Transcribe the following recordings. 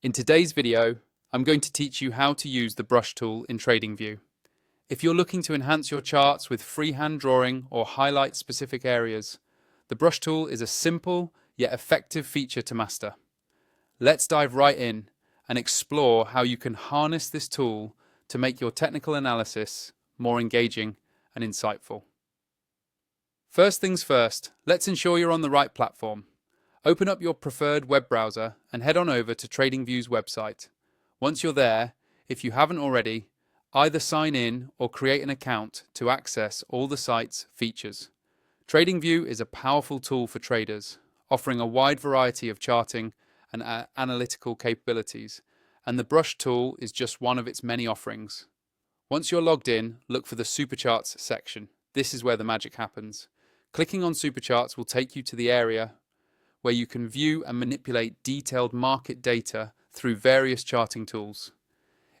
In today's video, I'm going to teach you how to use the brush tool in Tradingview. If you're looking to enhance your charts with freehand drawing or highlight specific areas, the brush tool is a simple yet effective feature to master. Let's dive right in and explore how you can harness this tool to make your technical analysis more engaging and insightful. First things first, let's ensure you're on the right platform. Open up your preferred web browser and head on over to TradingView's website. Once you're there, if you haven't already, either sign in or create an account to access all the site's features. TradingView is a powerful tool for traders, offering a wide variety of charting and analytical capabilities, and the brush tool is just one of its many offerings. Once you're logged in, look for the Supercharts section. This is where the magic happens. Clicking on Supercharts will take you to the area where you can view and manipulate detailed market data through various charting tools.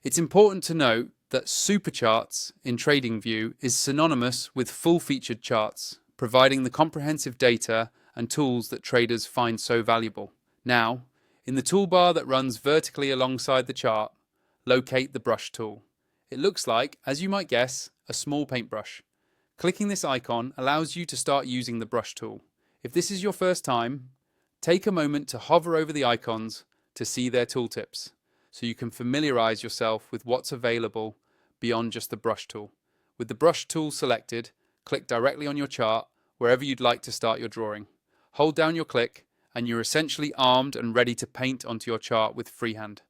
It's important to note that Supercharts in TradingView is synonymous with full-featured charts, providing the comprehensive data and tools that traders find so valuable. Now, in the toolbar that runs vertically alongside the chart, locate the brush tool. It looks like, as you might guess, a small paintbrush. Clicking this icon allows you to start using the brush tool. If this is your first time, take a moment to hover over the icons to see their tooltips, so you can familiarize yourself with what's available beyond just the brush tool. With the brush tool selected, click directly on your chart wherever you'd like to start your drawing. Hold down your click and you're essentially armed and ready to paint onto your chart with freehand.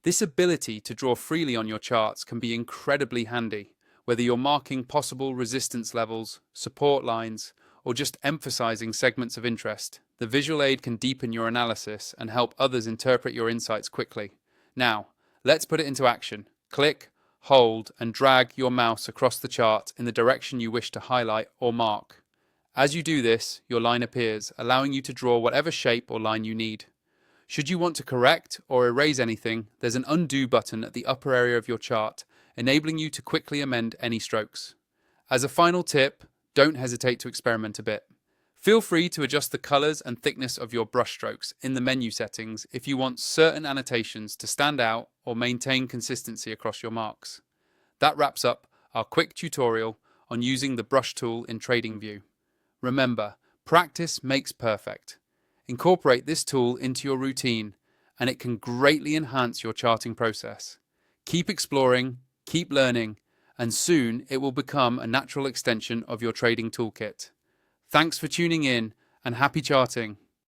This ability to draw freely on your charts can be incredibly handy, whether you're marking possible resistance levels, support lines, or just emphasizing segments of interest. The visual aid can deepen your analysis and help others interpret your insights quickly. Now, let's put it into action. Click, hold, and drag your mouse across the chart in the direction you wish to highlight or mark. As you do this, your line appears, allowing you to draw whatever shape or line you need. Should you want to correct or erase anything, there's an undo button at the upper area of your chart, enabling you to quickly amend any strokes. As a final tip, don't hesitate to experiment a bit. Feel free to adjust the colors and thickness of your brush strokes in the menu settings if you want certain annotations to stand out or maintain consistency across your marks. That wraps up our quick tutorial on using the brush tool in TradingView. Remember, practice makes perfect. Incorporate this tool into your routine and it can greatly enhance your charting process. Keep exploring, keep learning, and soon it will become a natural extension of your trading toolkit. Thanks for tuning in and happy charting.